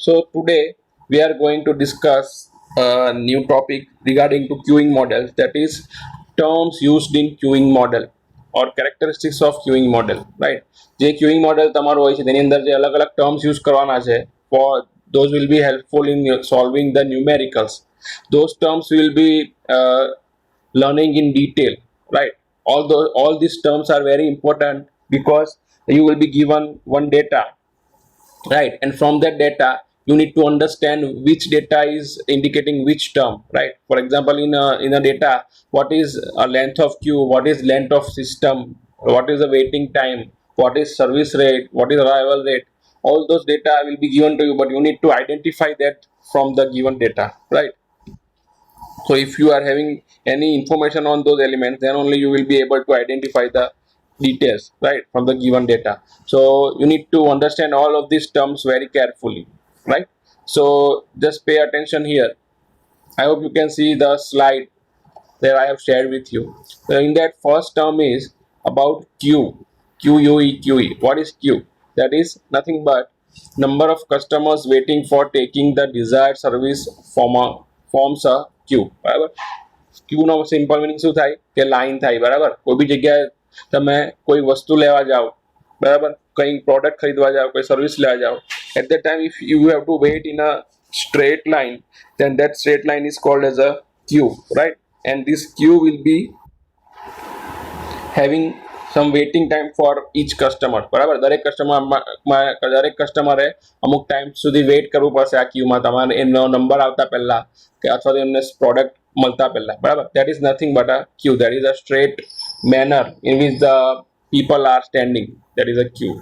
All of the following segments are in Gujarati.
So today we are going to discuss a new topic regarding to queuing models, that is terms used in queuing model or characteristics of queuing model, right? જે queuing model તમારું હોય છે તેની અંદર જે અલગ અલગ terms use કરવાના છે, for those will be helpful in solving the numericals. Those terms will be learning in detail, right? All these terms are very important because you will be given one data, right? And from that data you need to understand which data is indicating which term, right? For example, in a data, what is a length of queue, what is length of system, what is the waiting time, what is service rate, what is arrival rate. All those data will be given to you, but you need to identify that from the given data, right? So if you are having any information on those elements, then only you will be able to identify the details, right, from the given data. So you need to understand all of these terms very carefully, right? So just pay attention here. I hope you can see the slide that I have shared with you. So in that, first term is about queue, QUE. What is queue? That is nothing but number of customers waiting for taking the desired service forms a queue. બરાબર. ક્યુ નો સિમ્પલ મિનિંગ શું થાય કે લાઈન થાય, બરાબર? કોઈ બી જગ્યાએ તમે કોઈ વસ્તુ લેવા જાઓ, બરાબર, કઈ પ્રોડક્ટ ખરીદવા જાઓ, કોઈ સર્વિસ લેવા જાઓ, at that time if you have to wait in a straight line, then that straight line is called as a queue, right? And this queue will be having some waiting time for each customer, બરાબર? દરેક કસ્ટમરે અમુક ટાઈમ સુધી વેઇટ કરવું પડશે આ ક્યુમાં, તમારે એમનો નંબર આવતા પહેલા કે અથવા તો એમને પ્રોડક્ટ મળતા પહેલા, બરાબર? That is nothing but a queue. That is a straight manner in which the people are standing. That is a queue.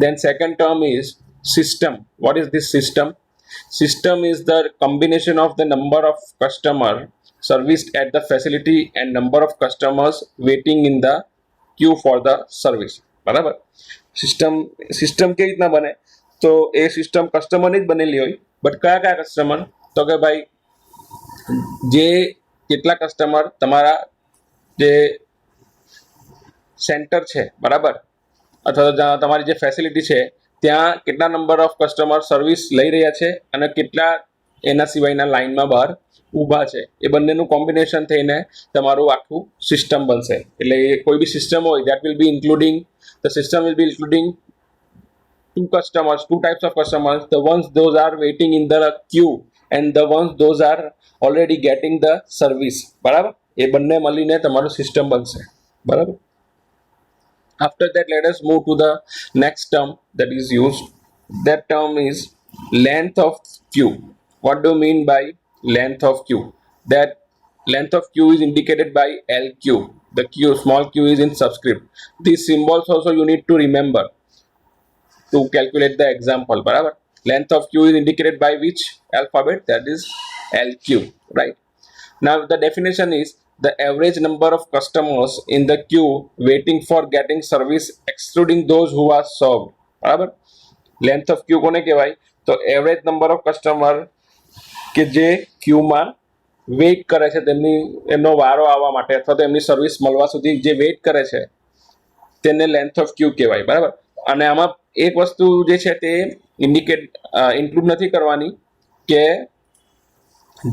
Then second term is system. What is this system? System is the combination of the number of customer serviced at the facility and number of customers waiting in the queue for the service, બરાબર? સિસ્ટમ કેવી રીતના બને? તો એ સિસ્ટમ કસ્ટમરની જ બનેલી હોય, બટ કયા કયા કસ્ટમર? તો કે ભાઈ જે કેટલા કસ્ટમર તમારા જે સેન્ટર છે, બરાબર, અથવા તો તમારી જે ફેસિલિટી છે ત્યાં કેટલા નંબર ઓફ કસ્ટમર સર્વિસ લઈ રહ્યા છે અને કેટલા એના સિવાયના લાઈનમાં બહાર ઊભા છે, એ બંનેનું કોમ્બિનેશન થઈને તમારું આખું સિસ્ટમ બનશે. એટલે કોઈ બી સિસ્ટમ હોય, that will be including, the system will be including two types of customers, the ones those are waiting in the queue and the ones those are already getting the service, બરાબર? એ બંને મળીને તમારું સિસ્ટમ બનશે, બરાબર? After that, let us move to the next term that is used. That term is length of queue. What do you mean by length of queue? That length of queue is indicated by LQ. The queue, small q is in subscript. These symbols also you need to remember to calculate the example, barabar? Length of queue is indicated by which alphabet? That is LQ, right? Now the definition is the average number of customers in the queue waiting for getting service excluding those who are served, બરાબર? લેન્થ ઓફ ક્યુ કોને કહેવાય? તો એવરેજ નંબર ઓફ કસ્ટમર કે જે ક્યુમાં વેઇટ કરે છે એમનો વારો આવવા માટે અથવા તો એમની સર્વિસ મળવા સુધી જે વેઇટ કરે છે તેને લેન્થ ઓફ ક્યુ કહેવાય, બરાબર? અને આમાં એક વસ્તુ જે છે તે ઇન્ક્લુડ નથી કરવાની કે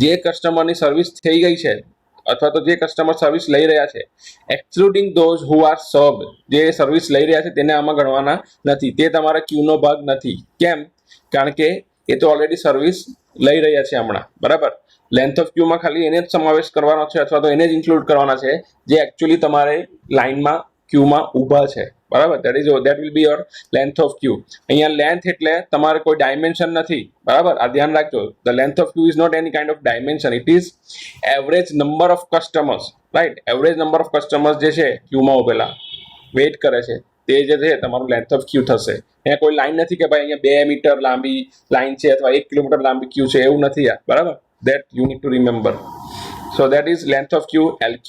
જે કસ્ટમરની સર્વિસ થઈ ગઈ છે અથવા તો જે કસ્ટમર સર્વિસ લઈ રહ્યા છે, એક્સક્લુડિંગ ધોઝ હુ આર સર્વ્ડ, જે સર્વિસ લઈ રહ્યા છે તેને આમાં ગણવાના નથી. તે તમારા ક્યુનો ભાગ નથી. કેમ? કારણ કે એ તો ઓલરેડી સર્વિસ લઈ રહ્યા છે હમણાં, બરાબર? લેન્થ ઓફ ક્યુમાં ખાલી એને જ સમાવેશ કરવાનો છે અથવા તો એને જ ઇન્ક્લુડ કરવાના છે જે એકચ્યુઅલી તમારે લાઇનમાં ક્યુમાં ઊભા છે, બરાબર? that will be your length of queue. અહીંયા લેન્થ એટલે તમારે કોઈ ડાયમેન્શન નથી, બરાબર? આ ધ્યાન રાખજો. The length of queue is not any kind of dimension. It is average number of customers, right? Average number of customers જે છે ક્યુમાં ઉભેલા વેઇટ કરે છે તે જે છે તમારું લેન્થ ઓફ ક્યુ થશે. અહીંયા કોઈ લાઈન નથી કે ભાઈ અહીંયા 2 મીટર લાંબી લાઈન છે અથવા 1 કિલોમીટર લાંબી ક્યુ છે, એવું નથી આ, બરાબર? That you need to remember. So that is length of queue, LQ.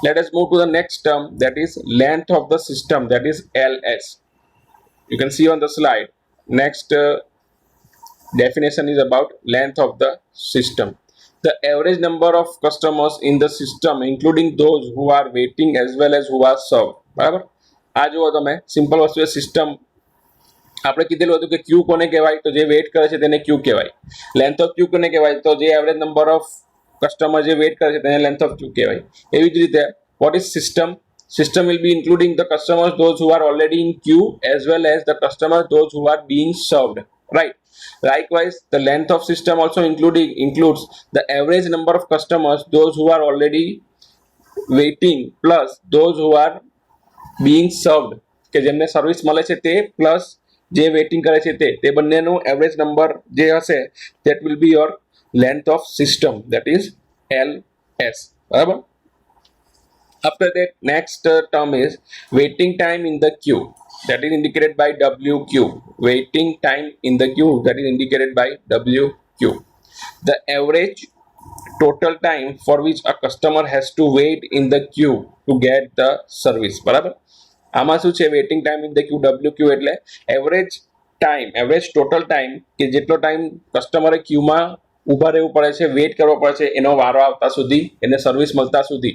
Let us move to the next term, that is length of the system, that is LS. You can see on the slide. Next definition is about length of the system. The average number of customers in the system including those who are waiting as well as who are served, બરાબર? આ જુઓ તમે, સિમ્પલ વસ્તુ છે સિસ્ટમ આપણે કીધેલું હતું કે ક્યુ કોને કહેવાય, તો જે વેઇટ કરે છે તેને ક્યુ કહેવાય. લેન્થ ઓફ ક્યુ કોને કહેવાય, તો જે એવરેજ નંબર ઓફ કસ્ટમર જે વેઇટ કરે છે તેને લેન્થ ઓફ ક્યુ કહેવાય. એવી જ રીતે what is system? System will be including the customers those who are already in queue as well as the customers those who are being served, right? Likewise, the length of system also includes the average number of customers those who are already waiting plus those who are being served, કે જેમને સર્વિસ મળે છે તે પ્લસ જે વેઇટિંગ કરે છે તે બંનેનો એવરેજ નંબર જે હશે that will be your length of system, that is LS. બરાબર. After that, next term is waiting time in the queue, that is indicated by WQ. Waiting time in the queue, that is indicated by WQ. The average total time for which a customer has to wait in the queue to get the service. બરાબર. આમાં શું છે waiting time in the queue WQ એટલે એવરેજ ટોટલ ટાઈમ કે જેટલો ટાઈમ કસ્ટમરે ક્યુમાં ઊભા રહેવું પડે છે, વેઇટ કરવો પડે છે એનો વારો આવતા સુધી, એને સર્વિસ મળતા સુધી,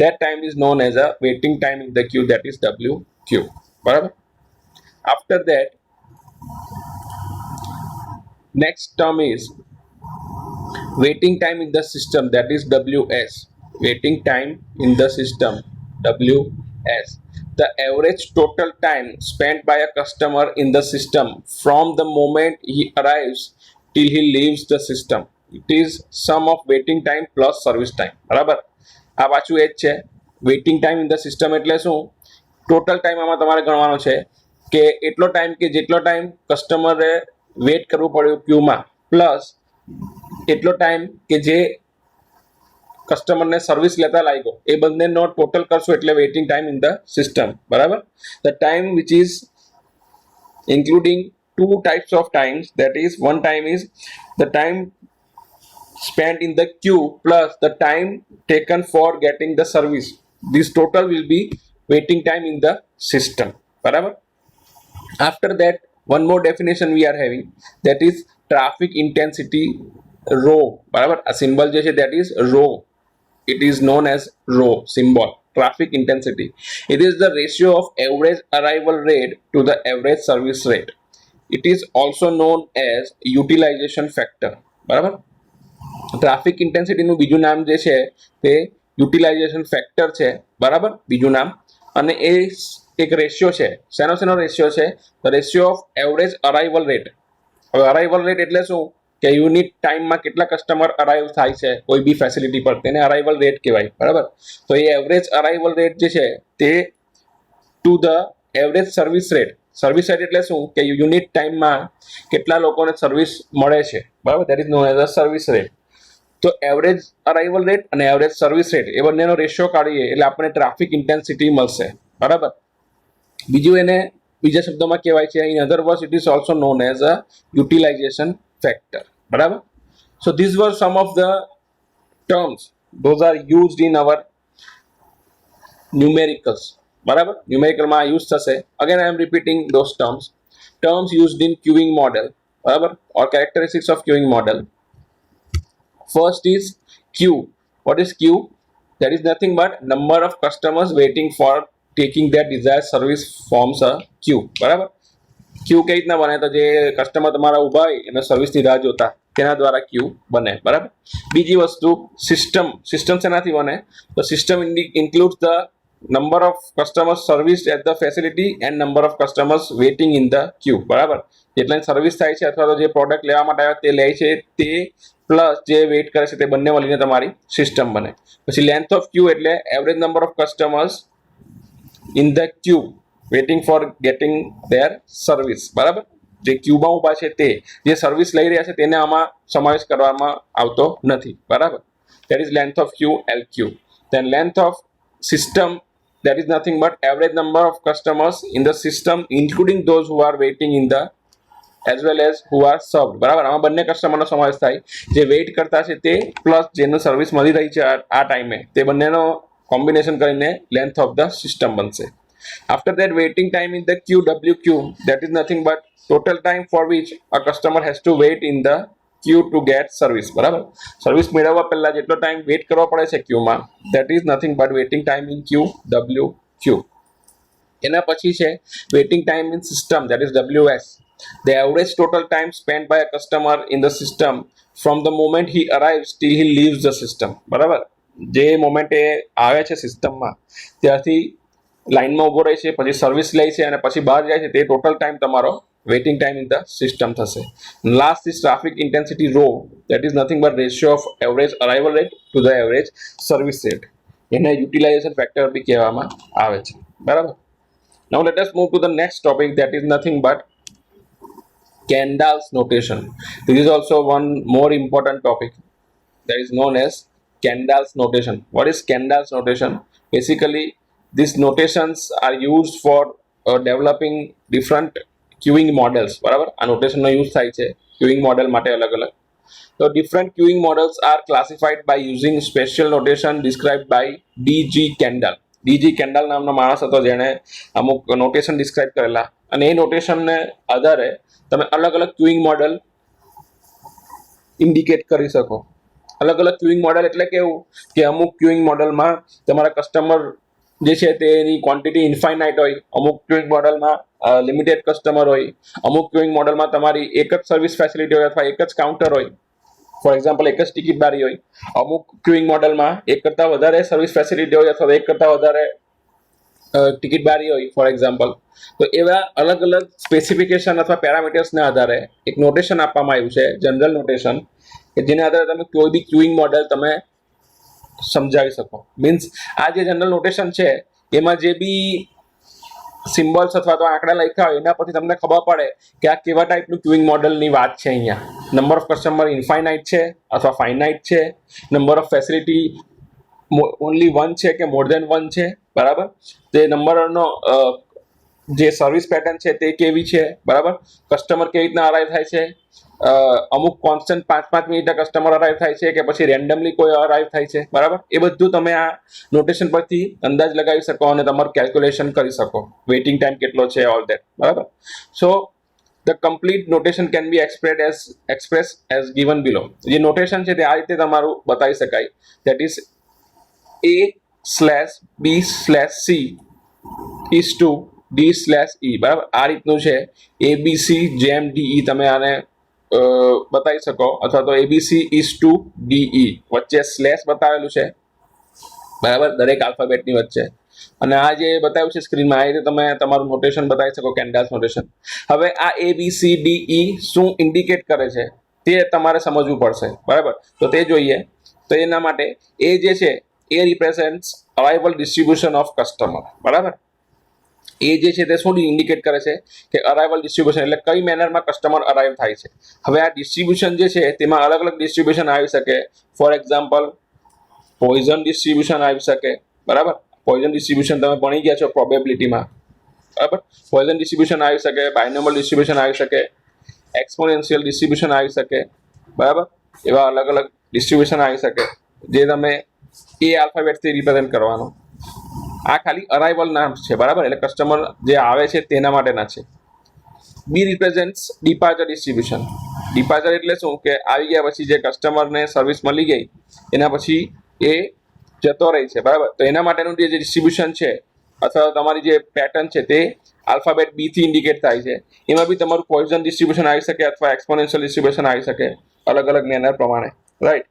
that time is known as a waiting time in the queue, that is WQ. બરાબર. After that, next term is waiting time in the system, that is WS. Waiting time in the system, WS. The average total time spent by a customer in the system from the moment he arrives till he leaves the system. It is sum of waiting time plus service time. બરાબર. આ પાછું એ જ છે waiting time in the system એટલે શું? ટોટલ ટાઈમ આમાં તમારે ગણવાનો છે કે એટલો ટાઈમ કે જેટલો ટાઈમ કસ્ટમરે વેઇટ કરવું પડ્યું ક્યુમાં પ્લસ એટલો ટાઈમ કે જે કસ્ટમરને સર્વિસ લેતા લાગ્યો એ બંનેનો ટોટલ કરશો એટલે waiting time in the system. બરાબર. The time which is including two types of times, that is one time is the time spent in the queue plus the time taken for getting the service. This total will be waiting time in the system. બરાબર. After that, one more definition we are having, that is traffic intensity rho. બરાબર. આ સિમ્બલ જે છે that is rho. It is known as rho symbol, traffic intensity. It is the ratio of average arrival rate to the average service rate. It is also known as utilization factor. બરાબર. ટ્રાફિક ઇન્ટેન્સિટીનું બીજું નામ જે છે તે યુટિલાઇઝેશન ફેક્ટર છે. બરાબર. બીજું નામ. અને એ એક રેશિયો છે. શેનો રેશિયો છે? The ratio of average arrival rate. હવે અરાઇવલ રેટ એટલે શું કે યુનિટ ટાઈમમાં કેટલા કસ્ટમર અરાઇવ થાય છે કોઈ બી ફેસિલિટી પર, તેને અરાઇવલ રેટ કહેવાય. બરાબર. તો એ એવરેજ અરાઇવલ રેટ જે છે તે two the average service rate. Service rate એટલે શું કે યુનિટ ટાઈમમાં કેટલા લોકોને સર્વિસ મળે છે. બરાબર. That is known as a service rate. તો એવરેજ અરાઇવલ રેટ અને એવરેજ સર્વિસ રેટ એ બંનેનો રેશિયો કાઢીએ એટલે આપણને ટ્રાફિક ઇન્ટેન્સિટી મળશે. બરાબર. બીજું એને બીજા શબ્દોમાં કહેવાય છે in other words it is also known as a utilisation factor. બરાબર. So this were some of the terms those are used in our numericals. બરાબર. ન્યુમેરિકલમાં યુઝ થશે. Again I am repeating those terms used in queueing model. બરાબર. Or characteristics of queueing model. First is queue. What is queue? That is nothing but number of customers waiting for taking their desired service forms a queue. બરાબર. ક્યુ કઈ રીતના બને? તો જે કસ્ટમર તમારા ઊભા હોય એને સર્વિસની રાહ જોતા તેના દ્વારા ક્યુ બને. બરાબર. બીજી વસ્તુ સિસ્ટમ શેનાથી બને? તો system includes the number of customer service at the facility and number of customers waiting in the queue. બરાબર. જેટલાની સર્વિસ થાય છે અથવા તો જે પ્રોડક્ટ લેવા માટે આવે તે લે છે તે પ્લસ જે વેઇટ કરે છે તે બંને મળીને તમારી સિસ્ટમ બને. પછી લેન્થ ઓફ ક્યુ એટલે average number of customers in the queue waiting for getting their service. બરાબર. જે ક્યુમાં ઊભા છે તે જે સર્વિસ લઈ રહ્યા છે તેને આમાં સમાવેશ કરવામાં આવતો નથી. બરાબર. That is length of queue LQ. Then length of system, that is nothing but average number of customers in the system including those who are waiting in the as well as who are served. બરાબર. આમાં બંને કસ્ટમરનો સમાવેશ થાય. જે વેઇટ કરતા છે તે પ્લસ જેનું સર્વિસ મળી રહી છે આ ટાઈમે તે બંનેનો કોમ્બિનેશન કરીને લેન્થ ઓફ ધ સિસ્ટમ બનશે. After that, waiting time in the queue WQ, that is nothing but total time for which a customer has to wait in the queue to get service. બરાબર. સર્વિસ મેળવવા પહેલા જેટલો ટાઈમ વેઇટ કરવો પડે છે ક્યુમાં, that is nothing but waiting time in queue WQ. એના પછી છે waiting time in system, that is WS, the average total time spent by a customer in the system from the moment he arrives till he leaves the system. બરાબર, જે મોમેન્ટે આવે છે સિસ્ટમમાં ત્યારથી લાઇનમાં ઊભો રહે છે, પછી સર્વિસ લે છે અને પછી બહાર જાય છે, તે ટોટલ ટાઈમ તમારો waiting time in the system થશે. Last is traffic intensity rho, that is nothing but ratio of average arrival rate to the average service rate. એને યુટિલાઇઝેશન ફેક્ટર બી કહેવામાં આવે છે. બરાબર. Now let us move to the next topic, that is nothing but Kendall's notation. This is also one more important topic that is known as Kendall's notation. What is Kendall's notation? Basically, these notations are used for developing different queuing models. બરાબર, આ નોટેશનનો યુઝ થાય છે queuing model માટે અલગ અલગ. So different queuing models are classified by using special notation described by D.G. Kendall. D G Kendall નામનો માણસ હતો જેણે અમુક નોટેશન ડિસ્ક્રાઇબ કરેલા, અને એ નોટેશનને આધારે તમે અલગ અલગ ક્યુઇંગ મોડલ ઇન્ડિકેટ કરી શકો. અલગ અલગ ક્યુઇંગ મોડલ એટલે કેવું કે અમુક ક્યુઇંગ મોડલમાં તમારા કસ્ટમર જે છે તેની ક્વોન્ટિટી ઇન્ફાઇનાઇટ હોય, અમુક ક્યુઇંગ મોડલમાં લિમિટેડ કસ્ટમર હોય, અમુક ક્યુઇંગ મોડલમાં તમારી એક જ સર્વિસ ફેસિલિટી હોય અથવા એક જ કાઉન્ટર હોય, ફોર એક્ઝામ્પલ એક જ ટિકિટ બારી હોય. અમુક ક્યુઇંગ મોડલમાં એક કરતાં વધારે સર્વિસ ફેસિલિટી હોય અથવા એક કરતાં વધારે ટિકિટ બારી હોય ફોર એક્ઝામ્પલ. તો એવા અલગ અલગ સ્પેસિફિકેશન અથવા પેરામીટર્સના આધારે એક નોટેશન આપવામાં આવ્યું છે, જનરલ નોટેશન, કે જેના આધારે તમે કોઈ બી ક્યુઇંગ મોડલ તમે સમજાવી શકો. મીન્સ આ જે જનરલ નોટેશન છે એમાં જે બી સિમ્બલ્સ અથવા તો આંકડા લખ્યા હોય એના પરથી તમને ખબર પડે કે આ કેવા ટાઈપનું ક્યુઇંગ મોડલની વાત છે. અહીંયા નંબર ઓફ કસ્ટમર ઇન્ફાઇનાઇટ છે અથવા ફાઇનાઇટ છે, number of facility only one છે કે મોર દેન વન છે. બરાબર, તે નંબરનો જે સર્વિસ પેટર્ન છે તે કેવી છે. બરાબર, કસ્ટમર કેવી રીતના અરાઇવ થાય છે, અમુક કોન્સ્ટન્ટ 5-5 મિનિટે કસ્ટમર અરાઇવ થાય છે કે પછી રેન્ડમલી કોઈ અરાઇવ થાય છે. બરાબર, એ બધું તમે આ નોટેશન પરથી અંદાજ લગાવી શકો અને તમારું કેલ્ક્યુલેશન કરી શકો, વેઇટિંગ ટાઈમ કેટલો છે, ઓલ ધેટ. બરાબર, સો the complete notation can be expressed as given below. જે નોટેશન છે તે આ રીતે તમારું બતાવી શકાય, that is A/B/C is to D/E. બરાબર, આ રીતનું છે. ABC જેમ DE તમે આને બતાવી શકો, અથવા તો ABC is to DE, વચ્ચે સ્લેશ બતાવેલું છે. બરાબર, દરેક આલ્ફાબેટની વચ્ચે. અને આ જે બતાવ્યું છે સ્ક્રીનમાં આ રીતે તમે તમારું નોટેશન બતાવી શકો, કેન્ડાલ્સ નોટેશન. હવે આ ABCDE શું ઇન્ડિકેટ કરે છે તે તમારે સમજવું પડશે. બરાબર, તો તે જોઈએ. તો એના માટે એ જે છે એ રિપ્રેઝેન્ટ્સ અરાઇવલ ડિસ્ટ્રીબ્યુશન ઓફ કસ્ટમર. બરાબર, એ જે છે તે શું ઇન્ડિકેટ કરે છે કે અરાઇવલ ડિસ્ટ્રીબ્યુશન એટલે કઈ મેનરમાં કસ્ટમર અરાઇવ થાય છે. હવે આ ડિસ્ટ્રીબ્યુશન જે છે તેમાં અલગ અલગ ડિસ્ટ્રીબ્યુશન આવી શકે. ફોર એક્ઝામ્પલ પોઈઝન ડિસ્ટ્રીબ્યુશન આવી શકે. બરાબર, પોઈઝન ડિસ્ટ્રીબ્યુશન તમે ભણી ગયા છો પ્રોબેબિલિટીમાં. બરાબર, પોઈઝન ડિસ્ટ્રીબ્યુશન આવી શકે, બાયનોમિયલ ડિસ્ટ્રીબ્યુશન આવી શકે, એક્સપોનેન્શિયલ ડિસ્ટ્રીબ્યુશન આવી શકે. બરાબર, એવા અલગ અલગ ડિસ્ટ્રીબ્યુશન આવી શકે જે તમે એ આલ્ફાબેટથી રિપ્રેઝેન્ટ કરવાનો. આ ખાલી અરાઇવલ નામ છે. બરાબર, એટલે કસ્ટમર જે આવે છે તેના માટેના છે. બી રિપ્રેઝેન્ટ્સ ડિપાર્ચર ડિસ્ટ્રીબ્યુશન. ડિપાર્ચર એટલે શું કે આવી ગયા પછી જે કસ્ટમરને સર્વિસ મળી ગઈ એના પછી એ જતો રહી છે. બરાબર, તો એના માટેનું જે ડિસ્ટ્રીબ્યુશન છે અથવા તમારી જે પેટર્ન છે તે આલ્ફાબેટ બી થી ઇન્ડિકેટ થાય છે. એમાં બી તમારું પોઈઝન ડિસ્ટ્રીબ્યુશન આવી શકે અથવા એક્સપોનેન્શિયલ ડિસ્ટ્રીબ્યુશન આવી શકે અલગ અલગ મેનર પ્રમાણે. રાઈટ,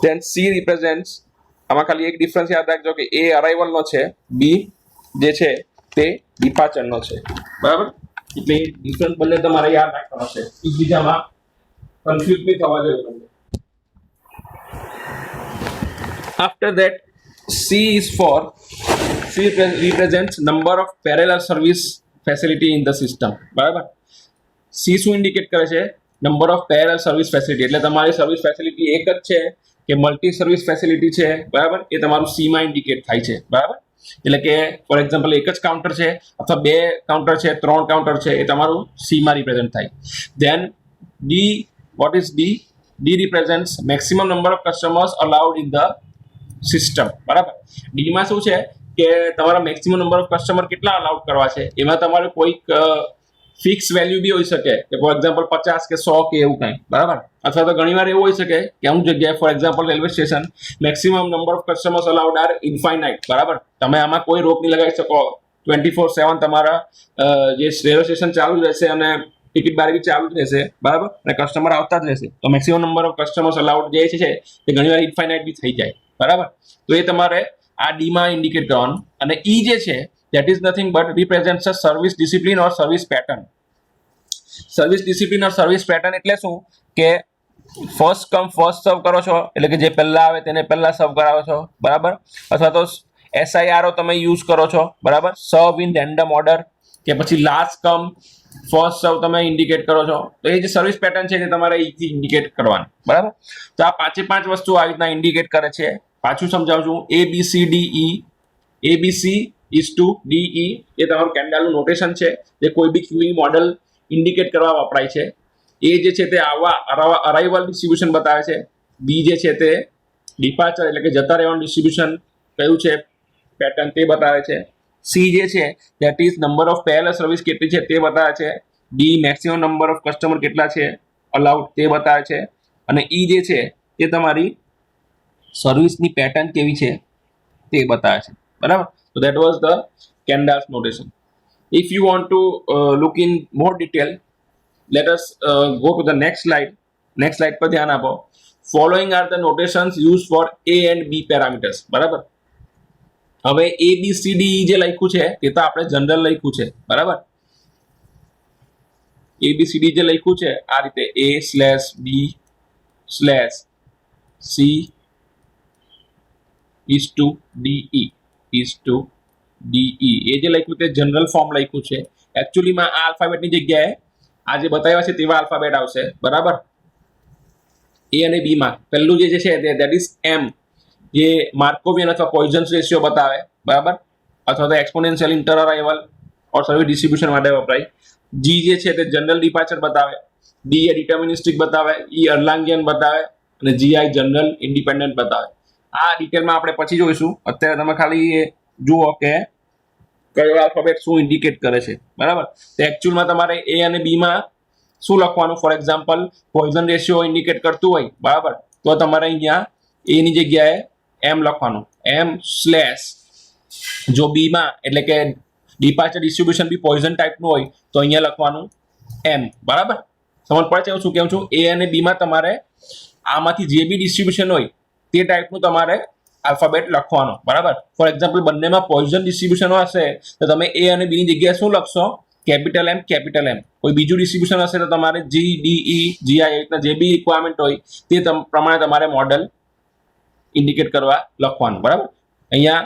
ધેન સી રિપ્રેઝેન્ટ્સ, આમાં ખાલી એક ડિફરન્સ યાદ રાખજો કે એ અરાઇવલનો છે, બી જે છે તે ડિપાર્ચરનો છે. બરાબર, એટલે ડિફરન્સ બંને તમારે યાદ રાખવાનો છે, એકબીજામાં કન્ફ્યુઝ નહીં થવા જોઈએ તમને. After that, C represents number of parallel service facility in the system. બરાબર, C શું ઇન્ડિકેટ કરે છે? Number of parallel service facility. એટલે તમારી સર્વિસ ફેસિલિટી એક જ છે કે મલ્ટી સર્વિસ ફેસિલિટી છે. બરાબર, એ તમારું C માં ઇન્ડિકેટ થાય છે. બરાબર, એટલે કે ફોર એક્ઝામ્પલ એક જ કાઉન્ટર છે અથવા 2 કાઉન્ટર છે, 3 કાઉન્ટર છે, એ તમારું C માં રિપ્રેઝેન્ટ થાય. Then D, what is D? D represents maximum number of customers allowed in the system. બરાબર, ડીમાં શું છે કે તમારા મેક્સિમમ નંબર ઓફ કસ્ટમર કેટલા અલાઉડ કરવા છે. એમાં તમારે કોઈક ફિક્સ વેલ્યુ બી હોઈ શકે કે ફોર એક્ઝામ્પલ 50 કે 100 કે એવું કંઈ. બરાબર, અથવા તો ઘણીવાર એવું હોઈ શકે કે અમુક જગ્યાએ for example railway station maximum number of customers allowed are infinite. બરાબર, તમે આમાં કોઈ રોક નહીં લગાવી શકો 24/7 તમારા જે રેલવે સ્ટેશન ચાલુ જ રહેશે અને ટિકિટ બારી બી ચાલુ જ રહેશે, બરાબર, અને કસ્ટમર આવતા જ રહેશે. તો maximum number of customers allowed જે છે તે ઘણીવાર ઇન્ફાઇનાઇટ બી થઈ જાય, બરાબર. તો એ તમારે આ ડીમાં ઇન્ડિકેટ કરવાનું. અને ઈ જે છે that is nothing but represents a service discipline or service pattern. Service discipline or service pattern એટલે શું કે ફર્સ્ટ કમ ફર્સ્ટ સર્વ કરો છો, એટલે કે જે પહેલા આવે તેને પહેલા સર્વ કરાવો છો, બરાબર, અથવા તો SIRO તમે યુઝ કરો છો, બરાબર, સર્વ ઇન રેન્ડમ ઓર્ડર, કે પછી લાસ્ટ કમ ફર્સ્ટ સર્વ તમે ઇન્ડિકેટ કરો છો. તો એ જે સર્વિસ પેટર્ન છે તે તમારે અહીંથી ઇન્ડિકેટ કરવાનું, બરાબર. તો આ 5 વસ્તુ આવી રીતના ઇન્ડિકેટ કરે છે. પાછું સમજાવું છું. ABC is to DE એ તમારું કેન્ડાલનું નોટેશન છે, જે કોઈ બી ક્યુઈ મોડલ ઇન્ડિકેટ કરવા વપરાય છે. એ જે છે તે અરાઇવલ ડિસ્ટ્રીબ્યુશન બતાવે છે. બી જે છે તે ડિપાર્ચર એટલે કે જતા રહેવાનું ડિસ્ટ્રીબ્યુશન કયું છે પેટર્ન તે બતાવે છે. સી જે છે that is number of parallel service કેટલી છે તે બતાવે છે. D maximum number of customer કેટલા છે અલાઉડ તે બતાવે છે. અને ઈ જે છે તે તમારી સર્વિસની પેટર્ન કેવી છે તે બતાવે છે, બરાબર. So that was the Kendall's notation. If you want to look in more detail, let us go to the next slide. Next slide પર ધ્યાન આપો. Following are the notations used for A and B parameters, બરાબર. હવે A B C D E જે લખ્યું છે તે તો આપણે જનરલ લખ્યું છે, બરાબર. A B C D જે લખ્યું છે આ રીતે A/B/C is to DE is to DE એ જે લખ્યું તે જનરલ ફોર્મ લખ્યું છે. એકચ્યુઅલીમાં આ આલ્ફાબેટની જગ્યાએ આ જે બતાવ્યા છે તેવા આલ્ફાબેટ આવશે, બરાબર. એ અને બી માં પહેલું જે છે ધેટ ઇઝ M, જે માર્કોવિયન અથવા પોઇઝન્સ રેશિયો બતાવે, બરાબર, અથવા તો એક્સપોનેન્શિયલ ઇન્ટર અરાઇવલ ઓર સર્વિસ ડિસ્ટ્રીબ્યુશન માટે વપરાય. જી જે છે તે જનરલ ડિપાર્ચર બતાવે. ડી એ ડિટર્મિનિસ્ટિક બતાવે. ઈ અર્લાંગિયન બતાવે. અને GI જનરલ ઇન્ડિપેન્ડન્ટ બતાવે. આ ડિટેલમાં આપણે પછી જોઈશું. અત્યારે તમે ખાલી જુઓ કે કયો આલ્ફાબેટ શું ઇન્ડિકેટ કરે છે, બરાબર. તો એકચ્યુઅલમાં તમારે એ અને બી માં શું લખવાનું? For example poison ratio indicate કરતું હોય, બરાબર, તો તમારે અહીંયા એ ની જગ્યાએ M લખવાનું. M/ જો બી માં એટલે કે ડિપાર્ચર ડિસ્ટ્રીબ્યુશન બી પોઈઝન ટાઈપનું હોય તો અહીંયા લખવાનું M, બરાબર. સમજ પડે છે હું શું કહું છું? એ અને બી માં તમારે આમાંથી જે બી ડિસ્ટ્રીબ્યુશન હોય તે ટાઈપનું તમારે આલ્ફાબેટ લખવાનો, બરાબર. ફોર એક્ઝામ્પલ બંનેમાં પોઈઝન ડિસ્ટ્રીબ્યુશન હશે તો તમે એ અને બી ની જગ્યાએ શું લખશો? Capital M. કોઈ બીજું ડિસ્ટ્રીબ્યુશન હશે તો તમારે G, D, E, GI એ રીતના જે બી રિક્વાયરમેન્ટ હોય તે પ્રમાણે તમારે મોડલ ઇન્ડિકેટ કરવા લખવાનું, બરાબર. અહીંયા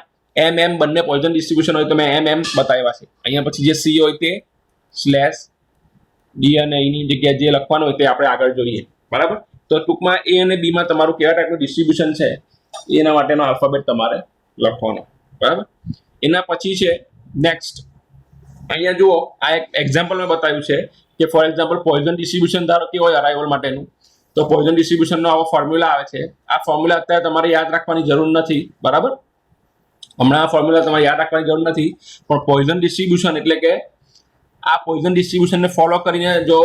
MM બંને પોઈઝન ડિસ્ટ્રીબ્યુશન હોય તો મેં MM બતાવ્યા છે. અહીંયા પછી જે C હોય તે / D અને E ની જગ્યાએ જે લખવાનું હોય તે આપણે આગળ જોઈએ, બરાબર. તો ટૂંકમાં એ અને બી માં તમારું કેવા ટાઈપનું ડિસ્ટ્રીબ્યુશન છે એના માટેનો આલ્ફાબેટ તમારે લખવાનો, બરાબર. એના પછી છે નેક્સ્ટ. અહીંયા જુઓ આ એક એક્ઝામ્પલ મેં બતાવ્યું છે કે ફોર એક્ઝામ્પલ પોઈઝન ડિસ્ટ્રીબ્યુશન ધારો કે હોય અરાઇવલ માટેનું, તો પોઈઝન ડિસ્ટ્રીબ્યુશનનો આવો ફોર્મ્યુલા આવે છે. આ ફોર્મ્યુલા અત્યારે તમારે યાદ રાખવાની જરૂર નથી, બરાબર. હમણાં આ ફોર્મ્યુલા તમારે યાદ રાખવાની જરૂર નથી, પણ પોઈઝન ડિસ્ટ્રીબ્યુશન એટલે કે આ પોઈઝન ડિસ્ટ્રીબ્યુશનને ફોલો કરીને જો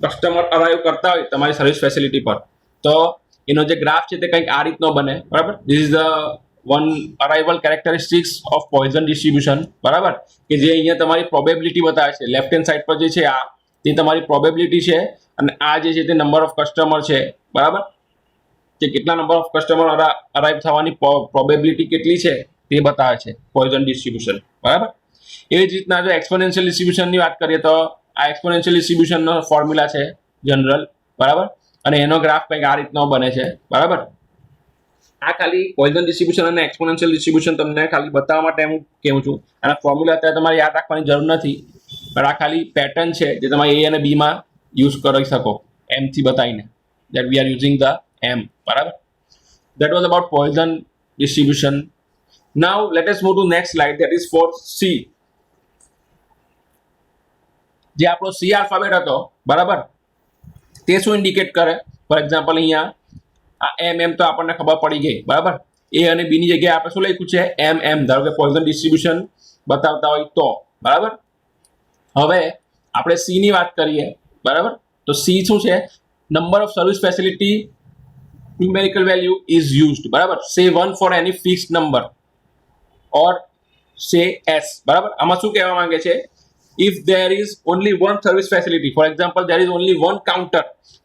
કસ્ટમર અરાઇવ કરતા હોય તમારી સર્વિસ ફેસિલિટી પર તો એનો જે ગ્રાફ છે તે કંઈક આ રીતનો બને, બરાબર. This is the one arrival characteristics of poison distribution, બરાબર, કે જે અહીંયા તમારી પ્રોબેબિલિટી બતાવે છે. લેફ્ટ હેન્ડ સાઈડ પર જે છે આ તે તમારી પ્રોબેબિલિટી છે અને આ જે છે તે નંબર ઓફ કસ્ટમર છે, બરાબર, કે કેટલા નંબર ઓફ કસ્ટમર અરાઇવ થવાની પ્રોબેબિલિટી કેટલી છે તે બતાવે છે પોઈઝન ડિસ્ટ્રીબ્યુશન, બરાબર. એવી જ રીતના જો એક્સપોનેન્શિયલ ડિસ્ટ્રીબ્યુશનની વાત કરીએ તો આ એક્સપોનેન્શિયલ ડિસ્ટ્રીબ્યુશનનો ફોર્મ્યુલા છે જનરલ, બરાબર, અને એનો ગ્રાફ કંઈક આ રીતનો બને છે, બરાબર. આ ખાલી પોઈઝન ડિસ્ટ્રીબ્યુશન અને એક્સપોનેન્શિયલ ડિસ્ટ્રીબ્યુશન તમને ખાલી બતાવવા માટે હું કહું છું. આના ફોર્મ્યુલા અત્યારે તમારે યાદ રાખવાની જરૂર નથી, પણ આ ખાલી પેટર્ન છે જે તમે એ અને બી માં યુઝ કરી શકો M થી બતાવીને. that we are using the M, બરાબર. that was about Poisson distribution. Now let us move to next slide, that is for C. જે આપણો C આલ્ફાબેટ હતો, બરાબર, તે શું ઇન્ડિકેટ કરે? ફોર એક્ઝામ્પલ અહીંયા આ MM તો આપણને ખબર પડી ગઈ, બરાબર. એ અને બી ની જગ્યાએ આપણે શું લખ્યું છે? MM. ધારો કે પોઈઝન ડિસ્ટ્રીબ્યુશન બતાવતા હોય તો, બરાબર. હવે આપણે C ની વાત કરીએ, બરાબર. તો C શું છે? Number of service facility numerical value is used, બરાબર. say 1 for any fixed number or say S. બરાબર, આમાં શું કહેવા માંગે છે? If there is only one service facility, for example, there is only one counter,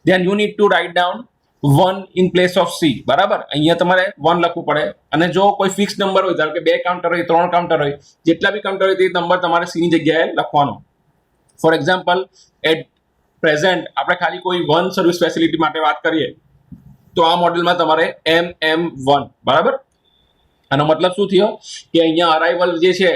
then you need to write down 1 in place of C. બરાબર, અહીંયા તમારે 1 લખવું પડે. અને જો કોઈ ફિક્સ નંબર હોય, ધારો કે 2 કાઉન્ટર હોય, 3 કાઉન્ટર હોય, જેટલા બી કાઉન્ટર હોય તે નંબર તમારે C ની જગ્યાએ લખવાનો. ફોર એક્ઝામ્પલ, એટ પ્રેઝન્ટ આપણે ખાલી કોઈ વન સર્વિસ ફેસિલિટી માટે વાત કરીએ તો આ મોડેલમાં તમારે MM1. બરાબર, આનો મતલબ શું થયો કે અહીંયા અરાઇવલ જે છે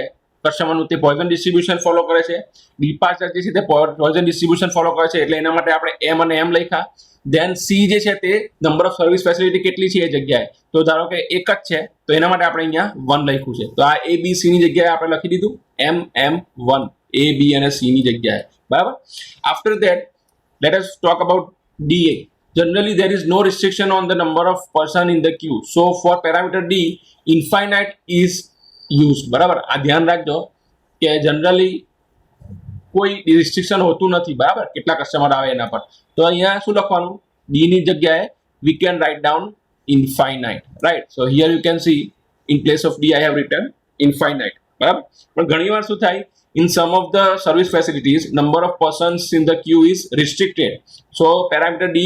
કસ્ટમરનું તે પોઈઝન ડિસ્ટ્રીબ્યુશન ફોલો કરે છે, ડિપાર્ચર જે છે તે પોઈઝન ડિસ્ટ્રીબ્યુશન ફોલો કરે છે, એટલે એના માટે આપણે M અને M લખ્યા. ધેન C જે છે તે નંબર ઓફ સર્વિસ ફેસિલિટી કેટલી છે એ જગ્યાએ, તો ધારો કે એક જ છે તો એના માટે આપણે અહીંયા 1 લખ્યું છે. તો આ ABC ની જગ્યાએ આપણે લખી દીધું MM1, A, B અને C ની જગ્યાએ. બરાબર. After that let us talk about DA. Generally there is no restriction on the number of person in the queue, so for parameter D infinite is used. બરાબર, આ ધ્યાન રાખજો કે જનરલી કોઈ રિસ્ટ્રિક્શન હોતું નથી. બરાબર, કેટલા કસ્ટમર આવે એના પર. તો અહીંયા શું લખવાનું? D ની જગ્યાએ we can write down infinite, right? So here you can see in place of D I have written infinite. બરાબર, પણ ઘણીવાર શું થાય, in some of the service facilities number of persons in the queue is restricted, so parameter D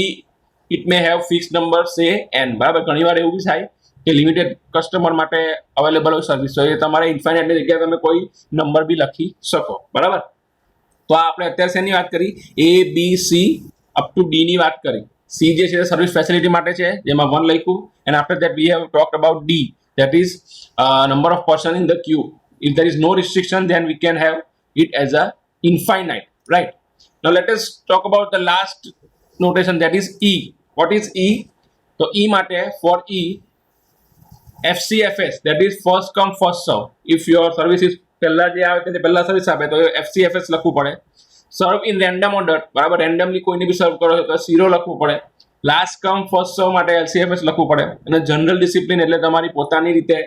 it may have fixed number, say n. બરાબર, ઘણીવાર એવું બી થાય કે લિમિટેડ કસ્ટમર માટે અવેલેબલ હોય સર્વિસ, તો એ તમારે ઇન્ફાઇનાઇટ ની જગ્યાએ તમે કોઈ નંબર બી લખી શકો. બરાબર, તો આ આપણે અત્યારે શેની વાત કરી? A, B, C up to D ની વાત કરી. C જે છે સર્વિસ ફેસિલિટી માટે છે, જેમાં 1 લખ્યું, and after that we have talked about D, that is number of person in the queue. If there is no restriction, then we can have it as a infinite, right? Now let us talk about the last notation, that is E. What is E? So E માટે, for E, FCFS, that is first come first serve. If your service is પહેલા જે આવે તેને પહેલા સર્વિસ આપે તો FCFS લખવું પડે. સર્વ ઇન રેન્ડમ ઓર્ડર, બરાબર, રેન્ડમલી કોઈને બી સર્વ કરો તો 0 લખવું પડે. લાસ્ટ કમ ફર્સ્ટ સર્વ માટે LCFS લખવું પડે. અને જનરલ ડિસિપ્લિન એટલે તમારી પોતાની રીતે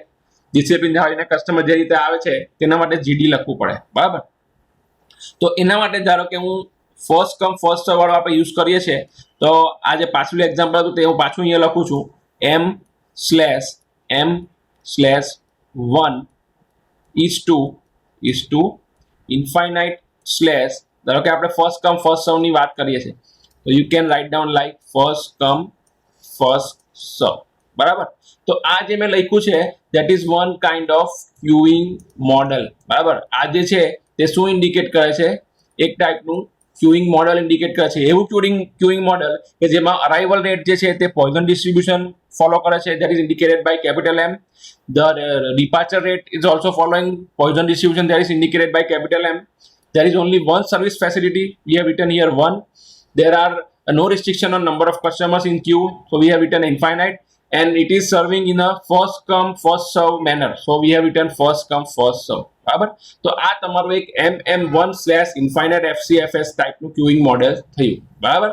ડિસિપ્લિન આવીને કસ્ટમર જે રીતે આવે છે તેના માટે GD લખવું પડે. બરાબર, તો એના માટે ધારો કે હું ફર્સ્ટ કમ ફર્સ્ટ સર્વ વાળો આપણે યુઝ કરીએ છીએ, તો આ જે પાછલું એક્ઝામ્પલ હતું તે હું પાછું અહીંયા લખું છું, M/M/1 is to infinite slash, ધારો કે આપણે ફર્સ્ટ કમ ફર્સ્ટ સર્વ ની વાત કરીએ છીએ, તો you can write down like first come first serve. બરાબર, તો આ જે મેં લખ્યું છે that is one kind of queuing model. બરાબર, આ જે છે તે શું ઇન્ડિકેટ કરે છે? એક ટાઈપનું ક્યુઇંગ મોડલ ઇન્ડિકેટ કરે છે. એવું ક્યુઇંગ મોડલ કે જેમાં અરાઇવલ રેટ જે છે તે પોઈઝન ડિસ્ટ્રીબ્યુશન ફોલો કરે છે, that is indicated by capital M. The departure rate is also following poison distribution, that is indicated by capital M. There is only one service facility, we have written here 1. There are no restriction on number of customers in queue, so we have written infinite, and it is serving in a first come first serve manner, so we have written first come first serve. બરાબર, તો આ તમારું એક MM1/infinite FCFS ટાઈપનું ક્યુઇંગ મોડેલ થયું. બરાબર,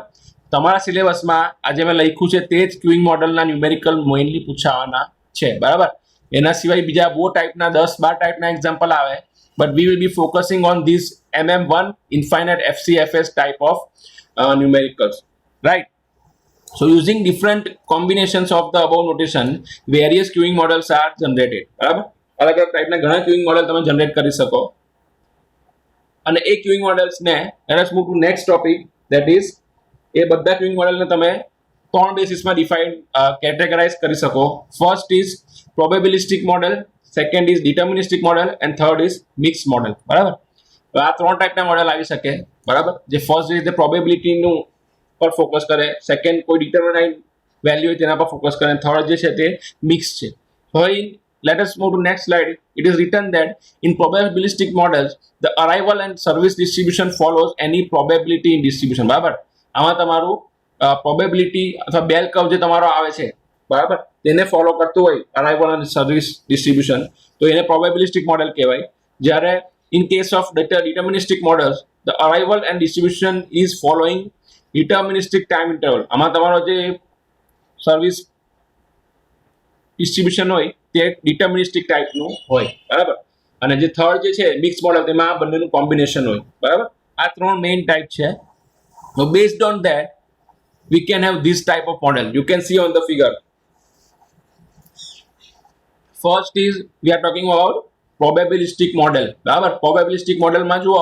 તમારા સિલેબસમાં આજે મેં લખ્યું છે તે જ ક્યુઇંગ મોડલના ન્યુમેરિકલ મેઇનલી પૂછાવાના છે. બરાબર, એના સિવાય બીજા બહુ ટાઈપના 10-12 ટાઈપના એક્ઝામ્પલ આવે, but we will be focusing on this MM1 infinite FCFS type of numericals, right? So using different combinations of the above notation, various queuing models are generated. બરાબર, અલગ અલગ ટાઈપના ઘણા ક્યુઇંગ મોડલ તમે જનરેટ કરી શકો. અને એ ક્યુઇંગ મોડલ્સને let us move to next topic, that is એ બધા ક્યુઇંગ મોડલને તમે 3 બેસિસમાં કેટેગરાઇઝ કરી શકો. First is probabilistic model, second is deterministic model, and third is mix model. બરાબર, આ 3 ટાઈપના મોડલ આવી શકે. બરાબર, જે ફર્સ્ટ જે પ્રોબેબિલિટીનું પર ફોકસ કરે, સેકન્ડ કોઈ ડિટર્મિનાઇઝ વેલ્યુ હોય તેના પર ફોકસ કરે, થર્ડ જે છે તે મિક્સ છે. હવે let us move to next slide. It is written that in probabilistic models the arrival and service distribution follows any probability in distribution. બરાબર, આમાં તમારું પ્રોબેબિલિટી અથવા બેલ કર્વ જે તમારો આવે છે, બરાબર, તેને ફોલો કરતું હોય અરાઇવલ અને સર્વિસ ડિસ્ટ્રીબ્યુશન, તો એને પ્રોબેબિલિસ્ટિક મોડેલ કહેવાય. જ્યારે in case of deterministic models the arrival and distribution is following deterministic time interval. આમાં તમારો જે સર્વિસ ડિસ્ટ્રીબ્યુશન હોય તે ડિટર્મિનિસ્ટિક ટાઈપનું હોય. બરાબર, અને જે થર્ડ જે છે મિક્સ મોડલ, તેમાં આ બંનેનું કોમ્બિનેશન હોય. બરાબર, આ 3 મેઇન ટાઈપ છે. So based on that we can have this type of model. You can see on the figure. First is we are talking about probabilistic model. બરાબર, પ્રોબેબિલિસ્ટિક મોડેલમાં જુઓ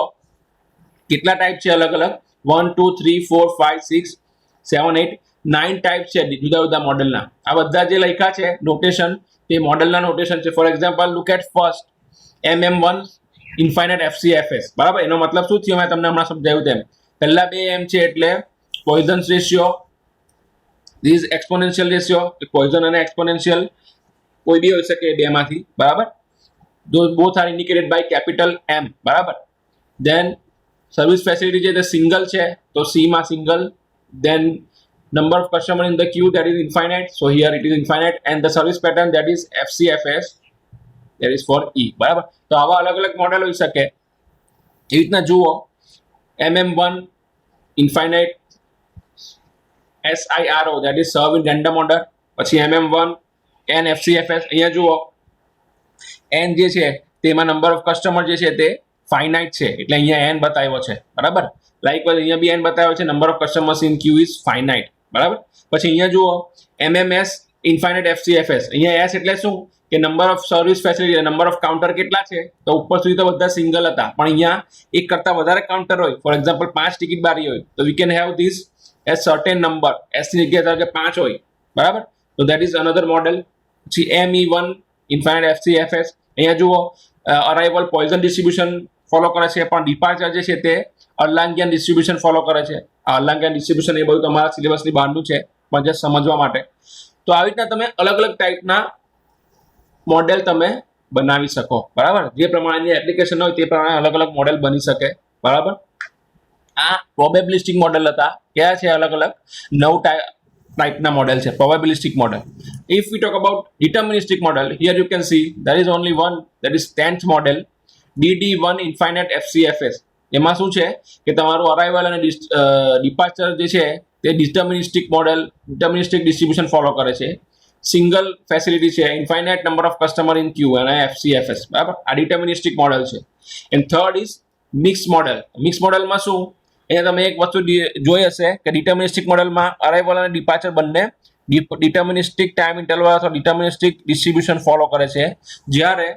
કેટલા ટાઈપ છે અલગ અલગ, 1 2 3 4 5 6 7 8 9 ટાઈપ છે જુદા જુદા મોડેલના. આ બધા જે લખ્યા છે નોટેશન તે મોડેલના નોટેશન છે. For example look at first MM1 infinite FCFS. બરાબર, એનો મતલબ શું થયો મેં તમને હમણાં સમજાવ્યું તેમ. પહેલા બે M છે એટલે Poisson's ratio, this exponential ratio, Poisson અને એક્સપોનેન્શિયલ કોઈ બી હોઈ શકે બેમાંથી. બરાબર, those both are indicated by capital M. બરાબર, then સર્વિસ ફેસિલિટી છે તે સિંગલ છે તો C માં single, then number of customer in the queue that is infinite, so here it is infinite, and the service pattern that is FCFS, that is for E. બરાબર, તો આવા અલગ અલગ મોડેલ હોઈ શકે. એ રીતના જુઓ MM1 infinite SIRO, that is serve in random order. પછી MM1 NFCFS, અહીંયા જુઓ N જે છે તેમાં નંબર ઓફ કસ્ટમર જે છે તે ફાઇનાઇટ છે એટલે અહીંયા N બતાવ્યો છે. બરાબર, લાઇકવાઇઝ અહીંયા બી N બતાવ્યો છે, number of customers in Q is finite. બરાબર, પછી અહીંયા જુઓ MMS ઇન્ફાઇનાઇટ FCFS, અહીંયા S એટલે શું કે number of service facility, number of counter કેટલા છે તો ઉપર સુધી તો બધા સિંગલ હતા પણ અહીંયા એક કરતા વધારે કાઉન્ટર હોય, ફોર એક્ઝામ્પલ 5 ટિકિટ બારી હોય તો we can have this as certain number, S ની જગ્યાએ ધારો કે 5 હોય. બરાબર, તો દેટ ઇઝ અનધર મોડેલ. પછી ME1 ઇન્ફાઇનાઇટ FCFS, અહીંયા જુઓ અરાઇવલ પોઈઝન ડિસ્ટ્રીબ્યુશન ફોલો કરે છે પણ ડિપાર્ચર જે છે તે અર્લાંગિયન ડિસ્ટ્રીબ્યુશન ફોલો કરે છે. આ અર્લાંગિયન ડિસ્ટ્રીબ્યુશન એ બધું તમારા સિલેબસની બહારનું છે પણ જે સમજવા માટે. તો આવી રીતના તમે અલગ અલગ ટાઈપના મોડેલ તમે બનાવી શકો. બરાબર, જે પ્રમાણેની એપ્લિકેશન હોય તે પ્રમાણે અલગ અલગ મોડેલ બની શકે. બરાબર, આ પ્રોબેબિલિસ્ટિક મોડેલ હતા. કયા છે અલગ અલગ 9 ટાઈપના મોડેલ છે probabilistic model. If we talk about deterministic model, here you can see there is only one, that is 10th model, DD1 infinite FCFS. એમાં શું છે કે તમારું અરાઇવલ અને ડિપાર્ચર જે છે તે deterministic model, deterministic distribution follow કરે છે. સિંગલ ફેસિલિટી છે, infinite number of customer in queue અને FCFS. બરાબર, આ ડિટર્મિનિસ્ટિક મોડેલ છે. And third is mix model. Mix મોડેલમાં શું, અહીંયા તમે એક વસ્તુ જોઈ હશે કે ડિટર્મિનિસ્ટિક મોડેલમાં અરાઇવલ અને ડિપાર્ચર બંને ડિટર્મિનિસ્ટિક ટાઈમ ઇન્ટરવલ અથવા ડિટર્મિનિસ્ટિક ડિસ્ટ્રીબ્યુશન ફોલો કરે છે. જ્યારે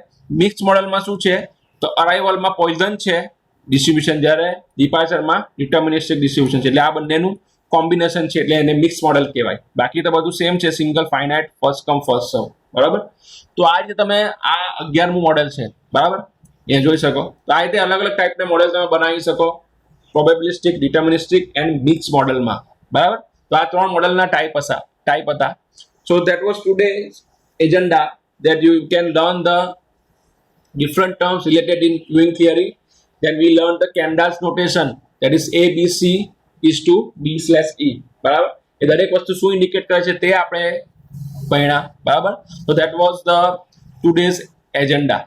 મિક્સ મોડેલમાં શું છે તો અરાઇવલમાં પોઈઝન છે ડિસ્ટ્રીબ્યુશન, જ્યારે ડિપાર્ચરમાં ડિટર્મિનિસ્ટિક ડિસ્ટ્રીબ્યુશન છે. એટલે આ બંનેનું કોમ્બિનેશન છે એટલે એને મિક્સ મોડેલ કહેવાય. બાકી તો બધું સેમ છે, single finite first come first serve. બરાબર, તો આ રીતે તમે આ 11મું મોડેલ છે. બરાબર, એ જોઈ શકો. તો આ રીતે અલગ અલગ ટાઈપના મોડેલ તમે બનાવી શકો પ્રોબેબિલિસ્ટિક, ડિટર્મિનિસ્ટિક એન્ડ મિક્સ મોડેલમાં. બરાબર, તો આ 3 મોડેલના ટાઈપ હતા. સો that was today's agenda, that you can learn the different terms related in queuing theory. Then we learned the Kendall's notation, that is A B C is to B/E. બરાબર, એ દરેક વસ્તુ શું ઇન્ડિકેટ કરે છે તે આપણે ભણ્યા. બરાબર, so that was the today's agenda.